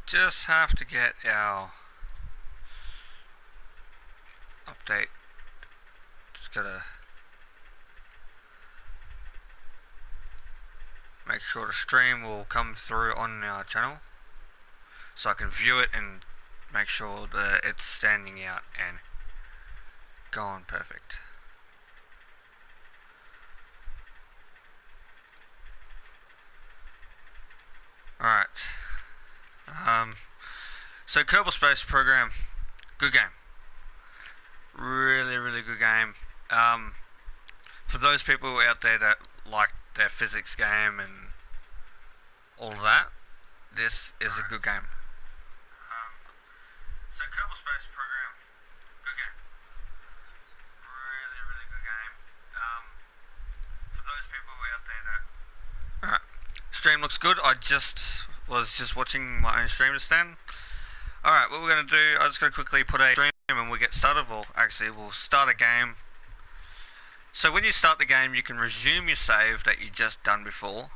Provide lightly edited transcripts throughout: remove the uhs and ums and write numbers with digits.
just have to get our update. Just gotta make sure the stream will come through on our channel so I can view it and make sure that it's standing out and going perfect. Alright. So Kerbal Space Program, good game. Really, really good game. For those people out there that like their physics game and all of that, this is a good game. So Kerbal Space Program, good game. Really, really good game. For those people out there that... Alright, stream looks good. I was just watching my own stream just then. Alright, what we're going to do, I'm just going to quickly put a stream and we'll get started. We'll start a game. So when you start the game, you can resume your save that you just done before.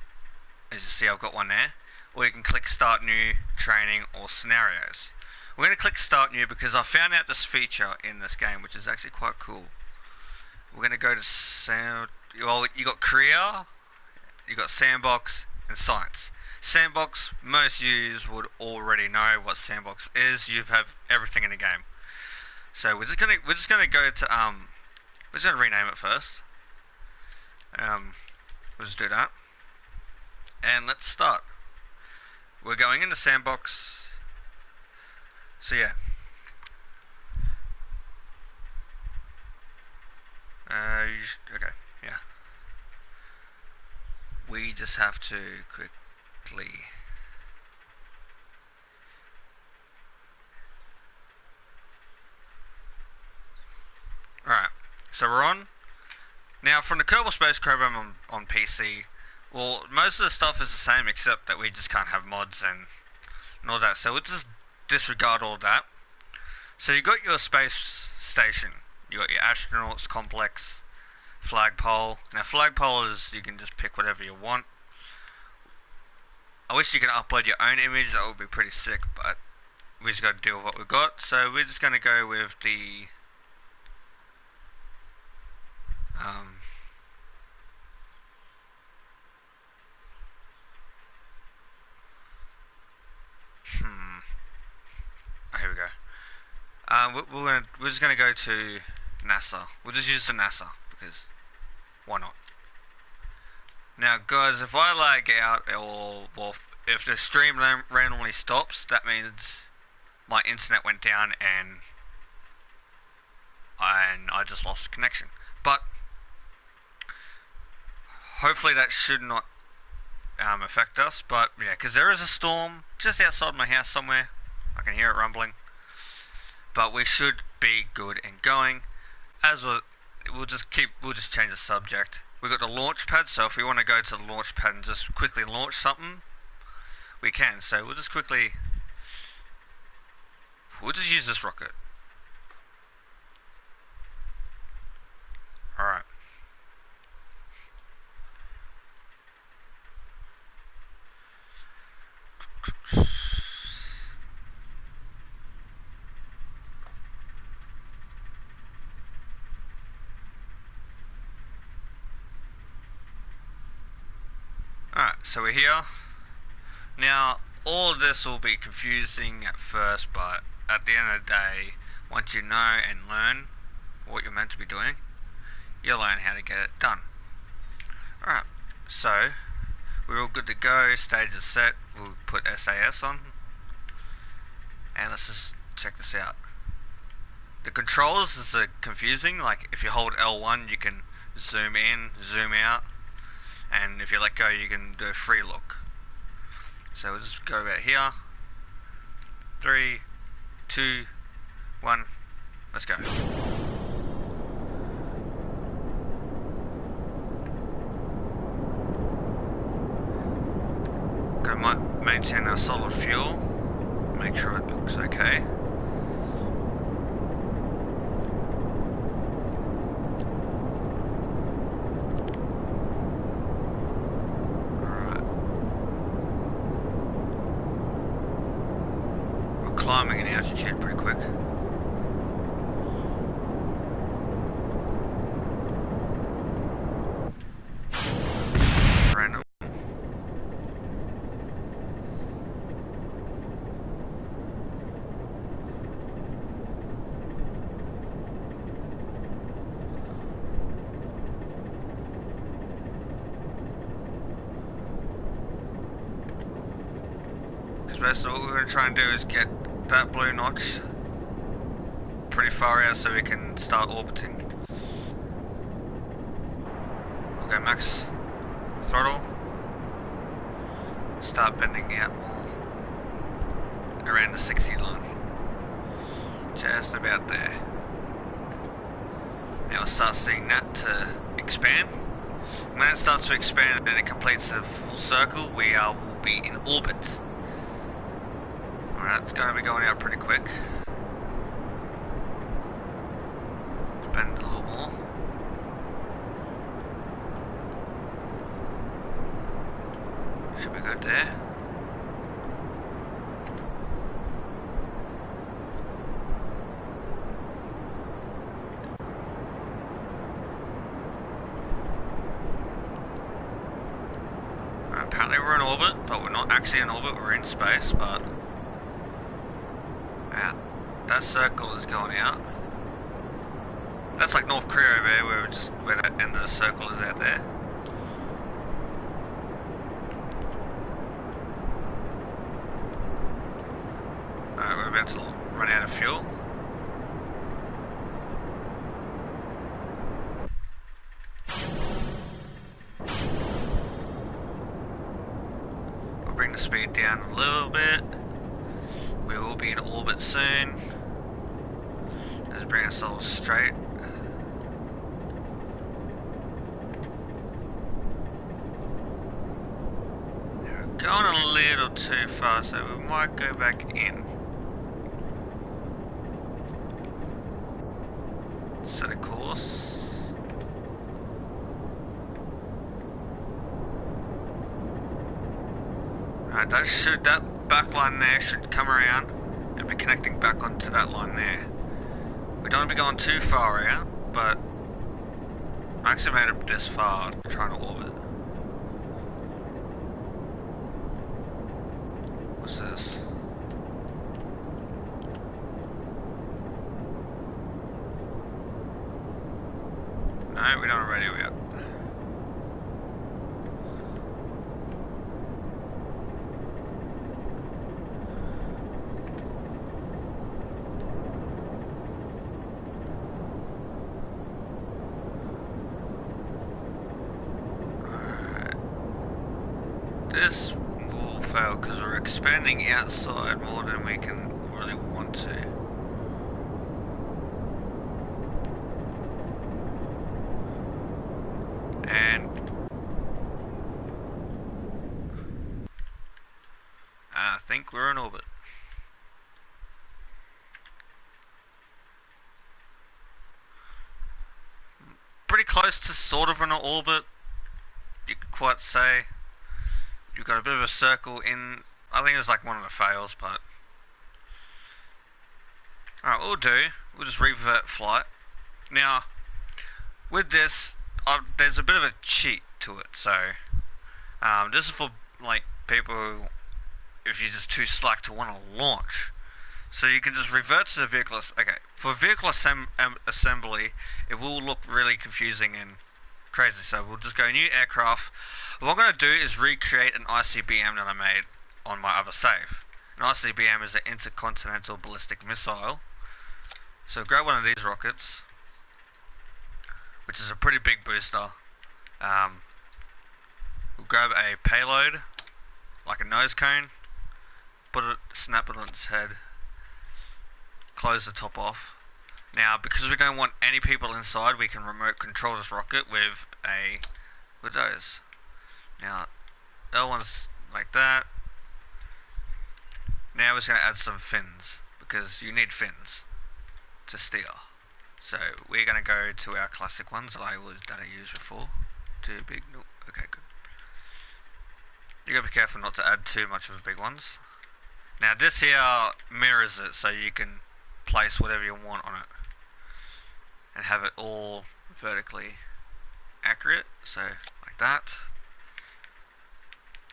As you see, I've got one there. Or you can click Start New, Training, or Scenarios. We're going to click Start New because I found out this feature in this game, which is actually quite cool. We're going to go to well, you got Career, you got Sandbox, and Science. Sandbox, most users would already know what Sandbox is. You have everything in the game. So we're just gonna go to we're just gonna rename it first. We'll just do that. And let's start. We're going into Sandbox. So yeah. Okay, yeah. We just have to quickly. Alright, so we're on. Now from the Kerbal Space Program on PC, well, most of the stuff is the same except that we just can't have mods and all that, so we'll just disregard all that. So you got your space station, you got your astronauts complex, flagpole. Now flagpole is, you can just pick whatever you want. I wish you could upload your own image, that would be pretty sick, but we just got to deal with what we've got. So we're just going to go with the here we go. We're just gonna go to NASA. We'll just use the NASA because why not? Now, guys, if I lag out or if the stream randomly stops, that means my internet went down and I just lost connection. But hopefully that should not affect us. But yeah, because there is a storm just outside my house somewhere. I can hear it rumbling. But we should be good and going. We'll just change the subject. We've got the launch pad, so if we want to go to the launch pad and just quickly launch something, we can. So we'll just use this rocket. Alright. Alright, so we're here. Now, all of this will be confusing at first, but at the end of the day, once you know and learn what you're meant to be doing, you'll learn how to get it done. Alright, so we're all good to go. Stage is set. We'll put SAS on. And let's just check this out. The controls is confusing. Like if you hold L1, you can zoom in, zoom out. And if you let go, you can do a free look. So we'll just go about here. 3, 2, 1. Let's go. Maintain our solid fuel. Make sure it looks okay. climbing in altitude pretty quick. Random. Because basically what we're going to try and do is get that blue notch pretty far out so we can start orbiting. Okay, max throttle. Start bending out more around the 60 line. Just about there. Now we'll start seeing that to expand. When it starts to expand and it completes a full circle, we will be in orbit. Alright, it's going to be going out pretty quick. Bend a little more. Should be good there. Apparently we're in orbit, but we're not actually in orbit, we're in space, but yeah, that circle is going out. That's like North Korea over there, where the end of the circle is out there. Alright, we're about to run out of fuel. We'll bring the speed down a little bit. We will be in orbit soon. Let's bring ourselves straight. We're going a little too far, so we might go back in. Set a course. Alright, that back line there should come around and be connecting back onto that line there. We don't want to be going too far out, but I actually made it this far trying to orbit. What's this? No, we don't have radio yet. This will fail because we're expanding outside more than we can really want to. And I think we're in orbit. Pretty close to sort of an orbit, you could quite say. You've got a bit of a circle in, I think it's like one of the fails, but alright, what we'll do, we'll just revert flight. Now, with this, there's a bit of a cheat to it, so this is for like people who, if you're just too slack to want to launch. So you can just revert to the vehicle. Okay, for vehicle assembly, it will look really confusing and crazy. So we'll just go new aircraft. What I'm going to do is recreate an ICBM that I made on my other save. An ICBM is an intercontinental ballistic missile. So grab one of these rockets, which is a pretty big booster. We'll grab a payload, like a nose cone, snap it on its head, close the top off. Now, because we don't want any people inside, we can remote control this rocket with those. Now, that one's like that. Now we're just going to add some fins, because you need fins to steer. So we're going to go to our classic ones that I used before. Too big, no, okay, good. You got to be careful not to add too much of the big ones. Now this here mirrors it, so you can place whatever you want on it and have it all vertically accurate, so like that.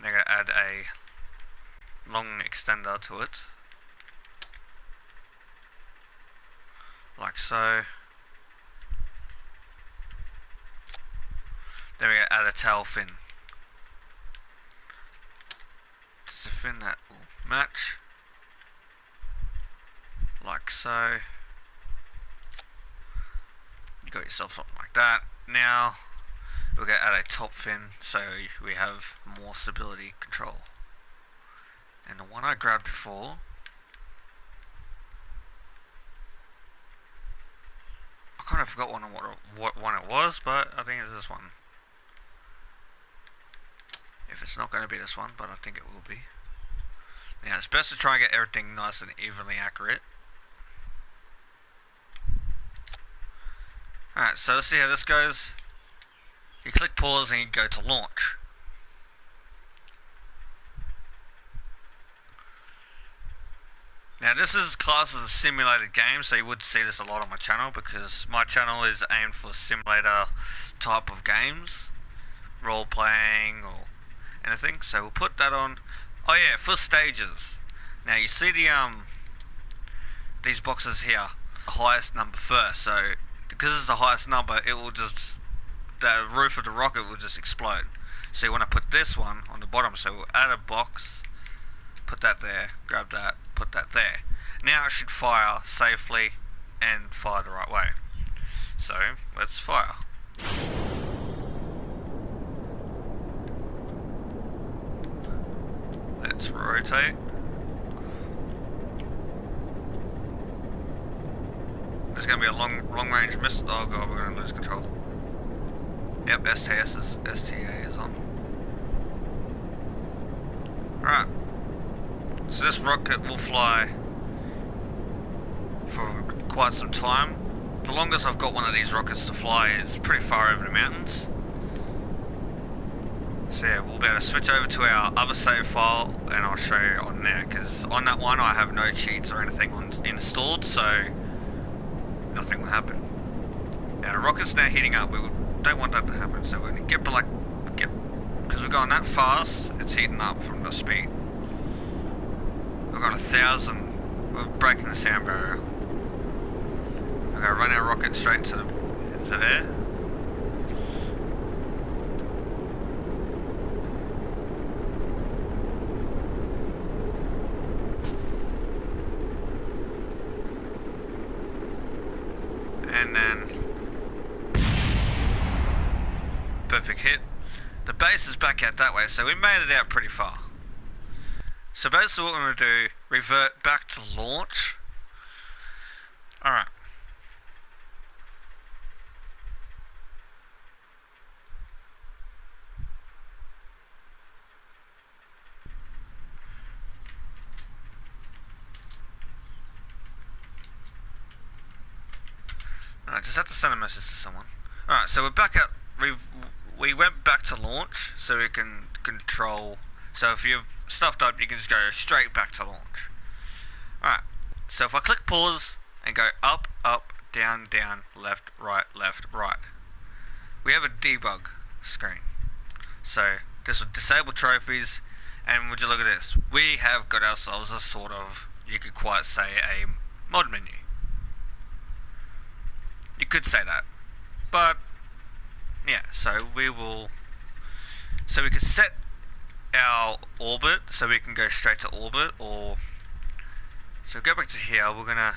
Now I'm going to add a long extender to it, like so. Then we're going to add a tail fin, just a fin that will match, like so. You got yourself something like that. Now we're going to add a top fin so we have more stability control. And the one I grabbed before, I kind of forgot what one it was, but I think it's this one. If it's not going to be this one, but I think it will be. Now it's best to try and get everything nice and evenly accurate. Alright, so let's see how this goes. You click pause and you go to launch. Now this is classed as a simulated game, so you would see this a lot on my channel because my channel is aimed for simulator type of games, role playing or anything. So we'll put that on. Oh yeah, for stages. Now you see these boxes here, the highest number first. So because it's the highest number, it will just, the roof of the rocket will just explode. So you want to put this one on the bottom. So we'll add a box, put that there, grab that, put that there. Now it should fire safely and fire the right way. So let's fire. Let's rotate. There's going to be a long range miss. Oh god, we're going to lose control. Yep, STA is on. Alright. So this rocket will fly for quite some time. The longest I've got one of these rockets to fly is pretty far over the mountains. So yeah, we'll be able to switch over to our other save file and I'll show you on there, because on that one I have no cheats or anything installed, so nothing will happen. Now the rocket's now heating up. We don't want that to happen, so we're going to because we're going that fast, it's heating up from the speed. We've got 1,000, we're breaking the sound barrier. We're going to run our rocket straight into there. And then perfect hit. The base is back out that way, so we made it out pretty far. So basically what we're going to do, revert back to launch. Alright. I just have to send a message to someone. Alright, so we're back at, we went back to launch so we can control. So if you're stuffed up, you can just go straight back to launch. Alright, so if I click pause and go up, up, down, down, left, right, we have a debug screen. So this will disable trophies, and would you look at this? We have got ourselves a sort of, you could quite say, a mod menu. You could say that, but yeah, so we can set our orbit so we can go straight to orbit, or so go back to here. We're gonna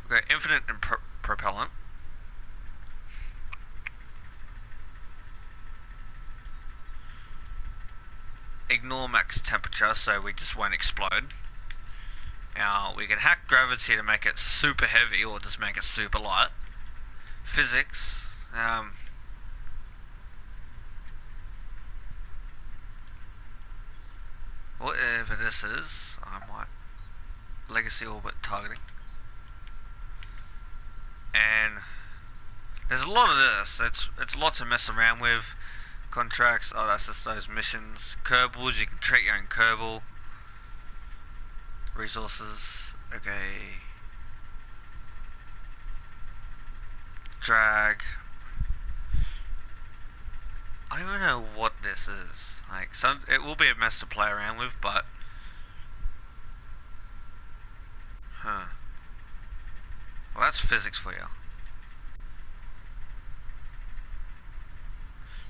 go infinite and propellant. Ignore max temperature so we just won't explode. Now we can hack gravity to make it super heavy or just make it super light. Physics, whatever this is, I might legacy orbit targeting. And there's a lot of this. It's a lot to mess around with. Contracts, oh that's just those missions. Kerbals, you can create your own Kerbal. Resources, okay. Drag. I don't even know what this is. Like, it will be a mess to play around with, but... Huh. Well, that's physics for you.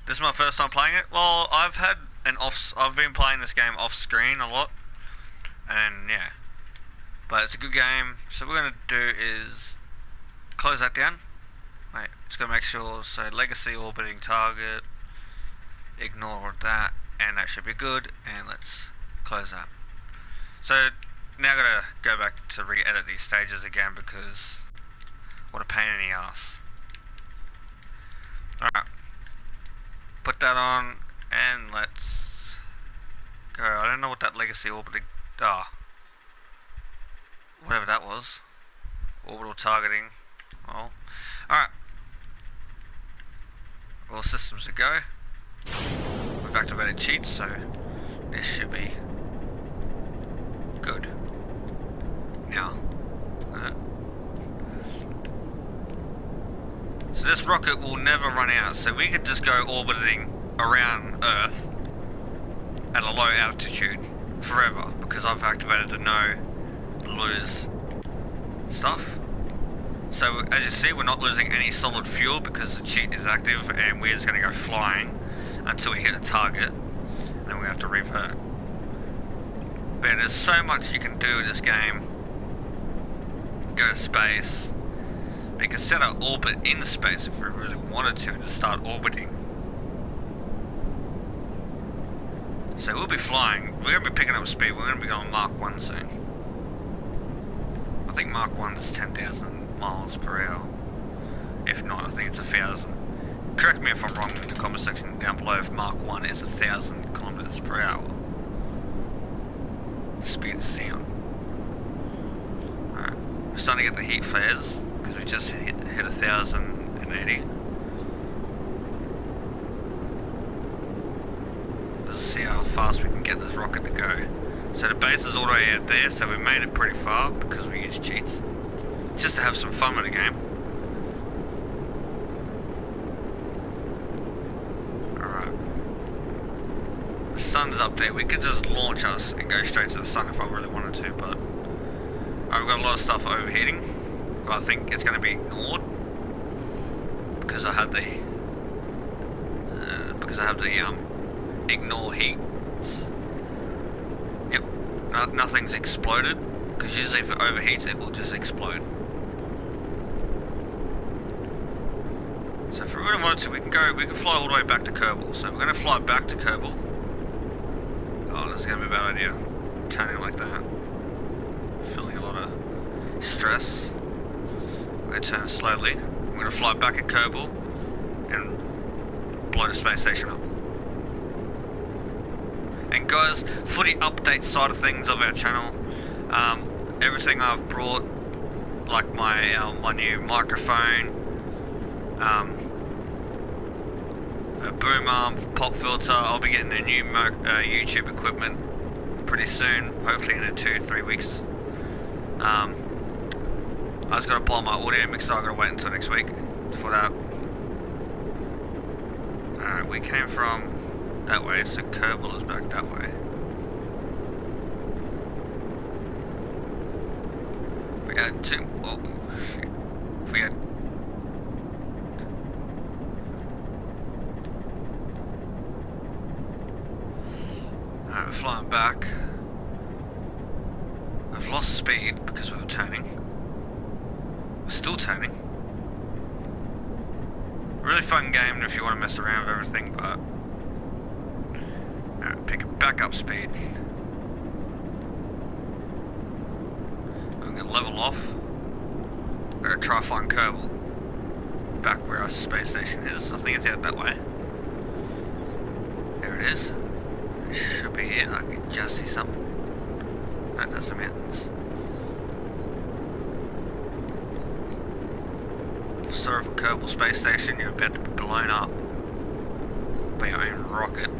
This is my first time playing it. Well, I've been playing this game off screen a lot. And, yeah. But it's a good game. So what we're going to do is close that down. Wait, just going to make sure. So, legacy orbiting target. Ignore that. And that should be good. And let's close that. So, now I've got to go back to re-edit these stages again because what a pain in the ass. Alright. Put that on and let's go. I don't know what that legacy orbiting... whatever that was. Orbital targeting. Oh. Alright. All systems are go. We've activated cheats, so this should be good. Now. So this rocket will never run out, so we can just go orbiting around Earth at a low altitude forever, because I've activated the no lose stuff. So as you see, we're not losing any solid fuel because the cheat is active, and we're just going to go flying until we hit a target, and then we have to revert. But there's so much you can do with this game. Go to space. We can set our orbit in space if we really wanted to start orbiting. So we'll be flying. We're going to be picking up speed. We're going to be going Mach 1 soon. I think Mach 1 is 10,000 miles per hour. If not, I think it's 1,000. Correct me if I'm wrong in the comment section down below if Mach 1 is 1,000 kilometers per hour. The speed of sound. Alright. We're starting to get the heat flares because we just hit 1,080. Let's see how fast we can get this rocket to go. So the base is all the way out there, so we made it pretty far because we used cheats. Just to have some fun with the game. Alright. The sun's up there. We could just launch us and go straight to the sun if I really wanted to, but... Alright, we've got a lot of stuff overheating. But I think it's going to be ignored. Because I had the... ignore heat. Yep. Nothing's exploded. Because usually if it overheats, it will just explode. So if we really wanted to, we can fly all the way back to Kerbal. So we're going to fly back to Kerbal. Oh, this is going to be a bad idea. Turning like that. Feeling a lot of stress. We're going to turn slowly. We're going to fly back at Kerbal and blow the space station up. And guys, for the update side of things of our channel, everything I've brought, like my new microphone, a boom arm, pop filter. I'll be getting a new YouTube equipment pretty soon, hopefully in 2-3 weeks. I just got to buy my audio mixer. I got to wait until next week for that. Alright, we came from that way, so Kerbal is back that way. If we had two, oh shit. If we had alright, we're flying back. We've lost speed because we were turning. We're still turning. Really fun game if you want to mess around with everything, but alright, pick it back up speed. I'm gonna level off. I'm gonna try to find Kerbal. Back where our space station is. I think it's out that way. There it is. It should be it. I can just see something. No, that's the mountains. Sorry for Kerbal space station, you're about to be blown up. my own rocket.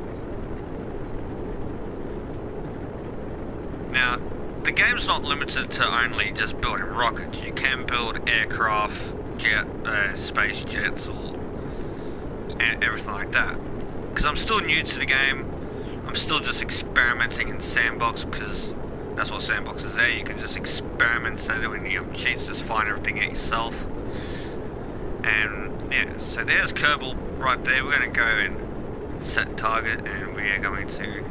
Now, the game's not limited to only just building rockets. You can build aircraft, space jets, or everything like that. Because I'm still new to the game, I'm still just experimenting in sandbox, because that's what sandbox is there. You can just experiment instead of doing cheats, just find everything out yourself. And yeah, so there's Kerbal right there. We're going to go and set target, and we are going to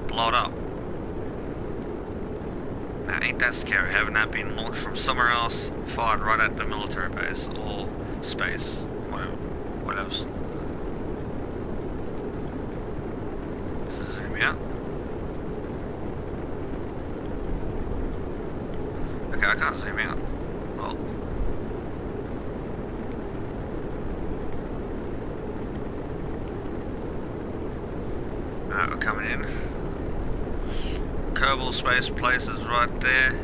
blow it up. Now, ain't that scary, having that been launched from somewhere else, fired right at the military base or space, whatever. Let's zoom out. Okay, I can't zoom out. Well. Alright, we're coming in. Kerbal space place is right there.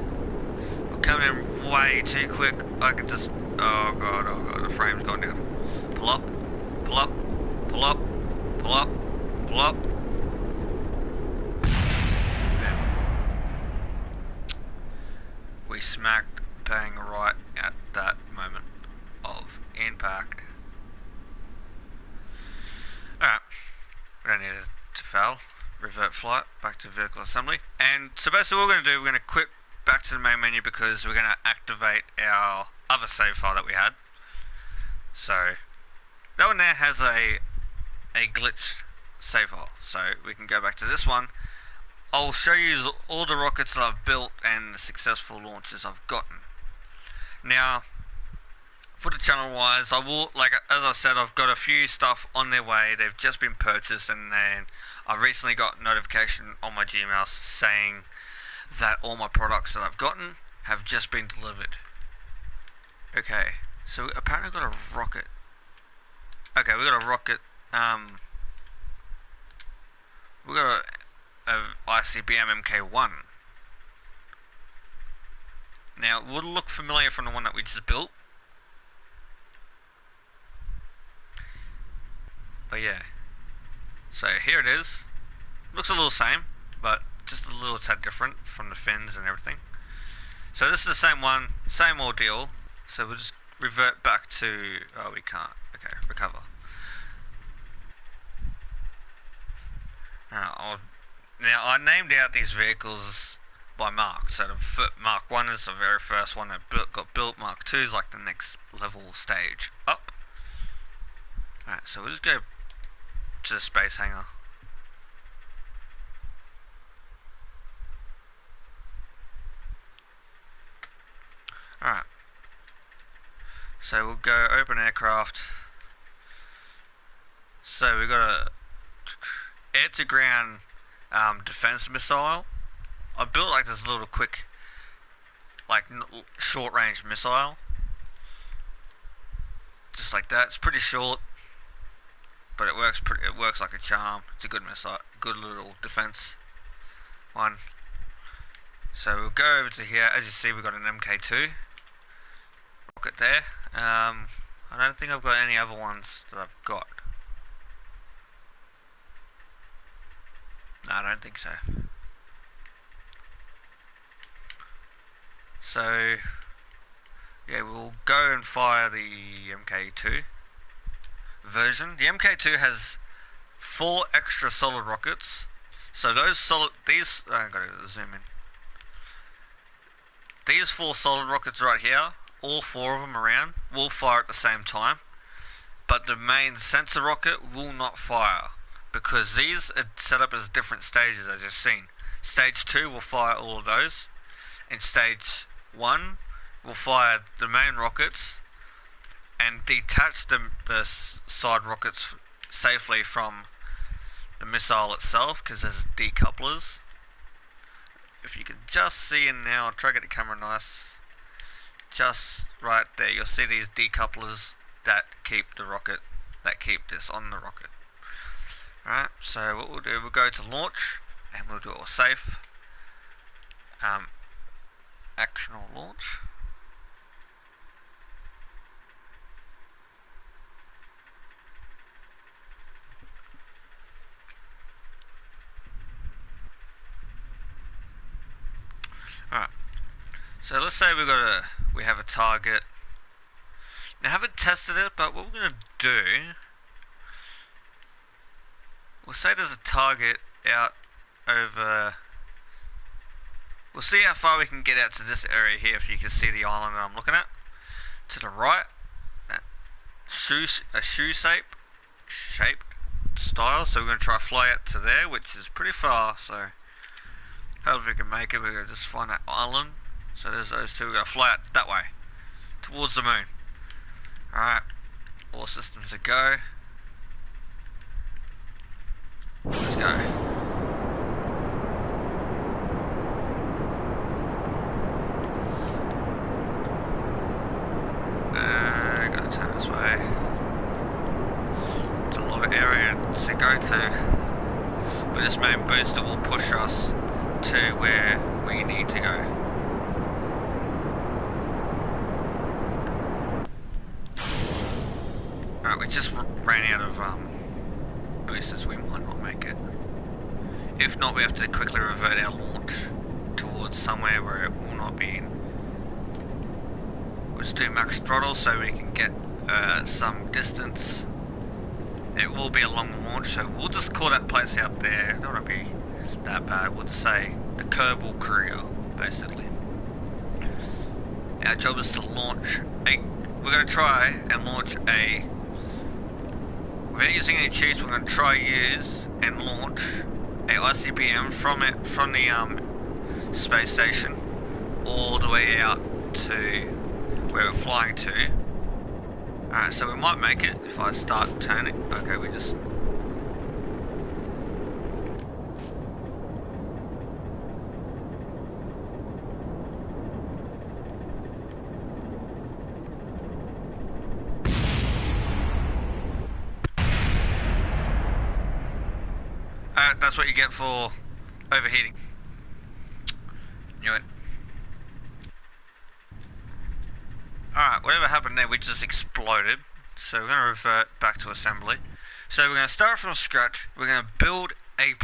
We're coming in way too quick. I can just... oh god, the frame's gone down. Pull up, pull up, pull up, pull up, pull up. Damn. We smacked bang right at that moment of impact. Alright, we don't need it to fail. Revert flight, back to vehicle assembly. And so basically what we're going to do, we're going to quit back to the main menu because we're going to activate our other save file that we had. So that one there has a glitched save file. So we can go back to this one. I'll show you all the rockets that I've built and the successful launches I've gotten. Now, for the channel wise, I will, like as I said, I've got a few stuff on their way. They've just been purchased, and then I recently got notification on my Gmail saying that all my products that I've gotten have just been delivered. Okay, so apparently we got a rocket. Okay, we got a rocket. We got a ICBM MK1. Now, it would look familiar from the one that we just built. But yeah, so here it is. Looks a little same, but just a little tad different from the fins and everything. So this is the same one, same ordeal. So we'll just revert back to, oh we can't, okay, recover. Now I named out these vehicles by mark. So the Mark 1 is the very first one that got built, Mark 2 is like the next level stage up. Alright, so we'll just go to the space hangar. Alright, so we'll go open aircraft. So we've got a air to ground defense missile. I built like this little quick, like short range missile, just like that. It's pretty short, but it works like a charm. It's a good missile, good little defense one. So we'll go over to here. As you see, we've got an MK2 rocket there. I don't think I've got any other ones that I've got. No, I don't think so. So yeah, we'll go and fire the MK2 version. The MK2 has 4 extra solid rockets. So these I gotta zoom in. These 4 solid rockets right here, all 4 of them around, will fire at the same time. But the main sensor rocket will not fire, because these are set up as different stages, as you've seen. Stage 2 will fire all of those, and Stage 1 will fire the main rockets and detach the side rockets safely from the missile itself, because there's decouplers. If you can just see in now, I'll try to get the camera nice. Just right there, you'll see these decouplers that keep the rocket, that keep this on the rocket. Alright, so what we'll do, we'll go to launch, and we'll do a safe actional launch. Alright, so let's say we have a target. Now I haven't tested it, but what we're gonna do, we'll say there's a target out over, we'll see how far we can get out to this area here, if you can see the island that I'm looking at. To the right, that a shoe shaped style, so we're going to try to fly out to there, which is pretty far, so hopefully we can make it. We're going to just find that island. So there's those two. We're going to fly out that way, towards the moon. Alright, all systems a go. Let's go. Gotta turn this way. It's a lot of area to go to, but this main booster will push us to where we need to go. Alright, we just ran out of boosters, we might not make it. If not, we have to quickly revert our launch towards somewhere where it will not be in. We'll just do max throttle so we can get some distance. It will be a long launch, so we'll just call that place out there. It don't want to be that bad. We'll just say the Kerbal Courier, basically. Our job is to launch we're going to try and launch without using any cheats, we're going to try use and launch a ICBM from the space station all the way out to where we're flying to. Alright, so we might make it if I start turning. Okay, we just... that's what you get for overheating. Knew it. Alright, whatever happened there, we just exploded. So we're going to revert back to assembly. So we're going to start from scratch. We're going to build a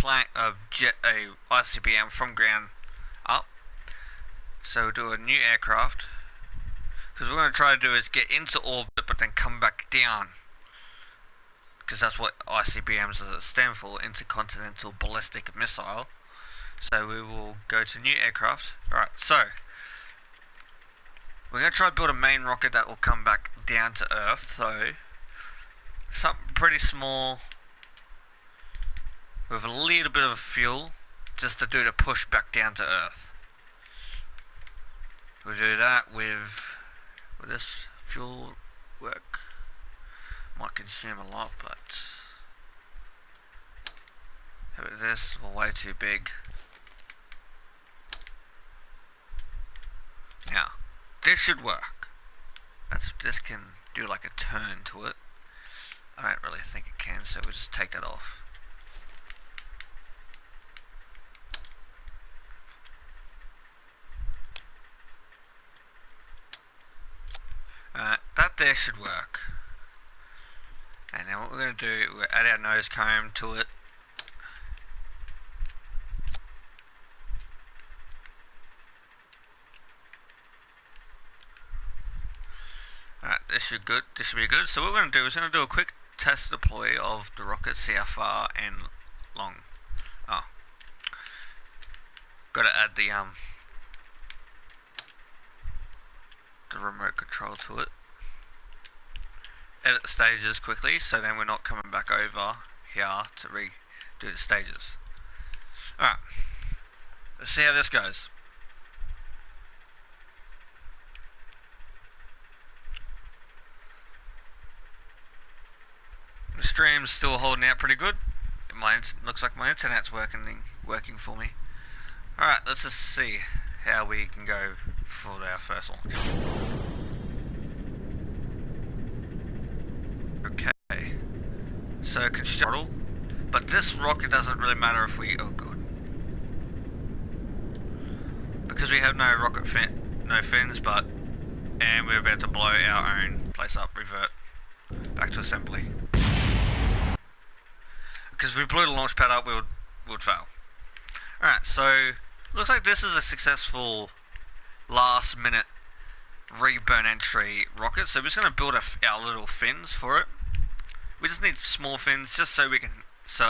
ICBM from ground up. So we'll do a new aircraft. Because what we're going to try to do is get into orbit, but then come back down. Because that's what ICBMs stand for, Intercontinental Ballistic Missile. So we will go to new aircraft. Alright, so we're going to try to build a main rocket that will come back down to Earth. So something pretty small with a little bit of fuel just to do the push back down to Earth. We'll do that with this fuel work. Might consume a lot, but this is way too big. Now, this should work. This can do like a turn to it. I don't really think it can, so we'll just take that off. That there should work. And then what we're going to do, we'll add our nose cone to it. Alright, this should be good. So what we're going to do is we're going to do a quick test deploy of the rocket, see how far and long. Oh. Got to add the remote control to it. Edit the stages quickly, so then we're not coming back over here to redo the stages. Alright, let's see how this goes. The stream's still holding out pretty good. Looks like my internet's working for me. Alright, let's just see how we can go for our first launch. Okay, so throttle, but this rocket doesn't really matter if we, oh god, because we have no rocket no fins, and we're about to blow our own place up. Revert back to assembly, because if we blew the launch pad up, we would fail. Alright, so Looks like this is a successful last minute reburn entry rocket. So we're just going to build our little fins for it. We just need small fins just so it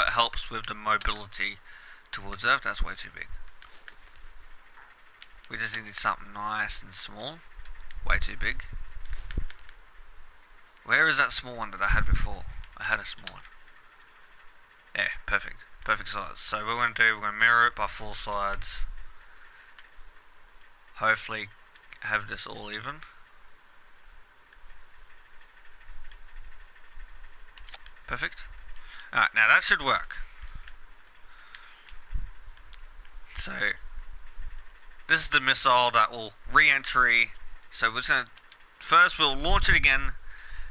helps with the mobility towards Earth. That's way too big. We just need something nice and small. Way too big. Where is that small one that I had before? I had a small one. Yeah, perfect. Perfect size. So what we're going to do, we're going to mirror it by 4 sides. Hopefully have this all even. Perfect. Alright, now that should work. So, this is the missile that will re-entry. So we're just going to, first we'll launch it again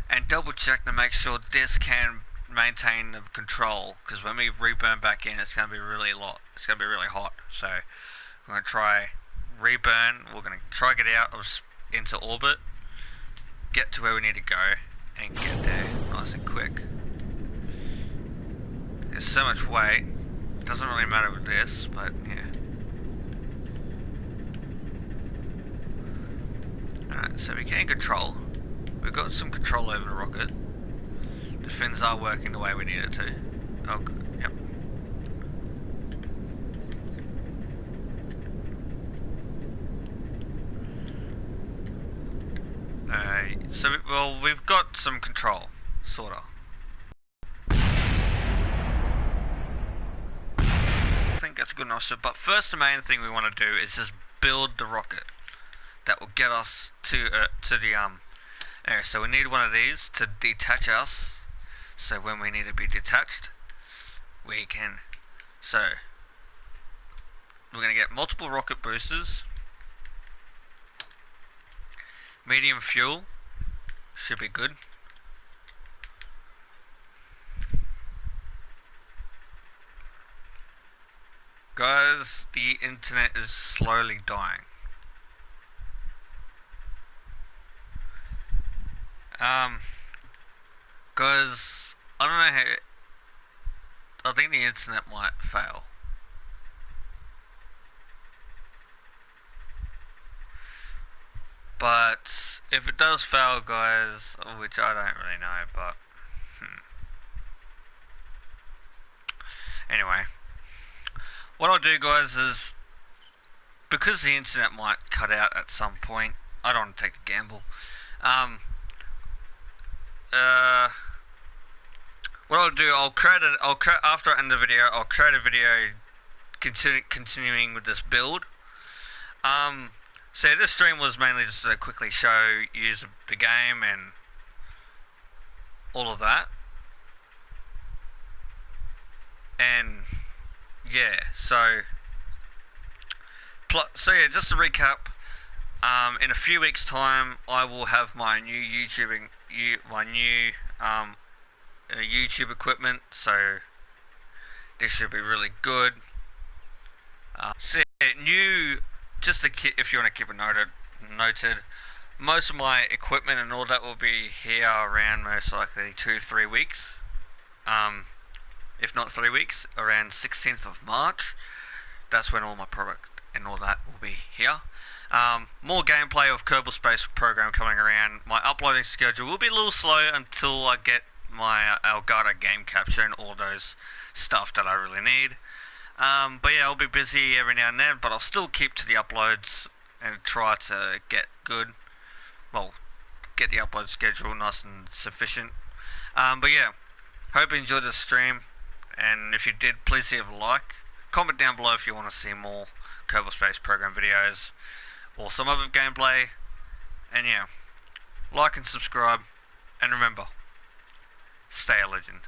and double check to make sure this can maintain the control, because when we reburn back in, it's going to be really it's going to be really hot. So we're going to try reburn. We're going to try get out into orbit, get to where we need to go, and get there nice and quick. There's so much weight. It doesn't really matter with this, but yeah. Alright, so we can control. We've got some control over the rocket. The fins are working the way we need it to. Oh, yep. Well, we've got some control, sorta. I think that's good enough. But first, the main thing we want to do is just build the rocket that will get us to the area. So we need one of these to detach us. So when we need to be detached, we can. So we're going to get multiple rocket boosters. Medium fuel should be good. Guys, the internet is slowly dying. Guys, I don't know how. I think the internet might fail. But if it does fail, guys, which I don't really know, but anyway, what I'll do, guys, is because the internet might cut out at some point, I don't want to take a gamble. What I'll do, after I end the video, I'll create a video continuing with this build. So this stream was mainly just to quickly show you the game and all of that. And yeah, so yeah, just to recap, in a few weeks' time, I will have my new YouTube equipment. So this should be really good. So yeah, if you want to keep it noted, most of my equipment and all that will be here around most likely 2-3 weeks. If not 3 weeks, around 16th of March. That's when all my product and all that will be here. More gameplay of Kerbal Space Program coming around. My uploading schedule will be a little slow until I get my Elgato game capture and all those stuff that I really need. But yeah, I'll be busy every now and then, but I'll still keep to the uploads and try to get the upload schedule nice and sufficient. But yeah, hope you enjoyed this stream, and if you did, please leave a like. Comment down below if you want to see more Kerbal Space Program videos or some other gameplay. And yeah, like and subscribe, and remember, stay a legend.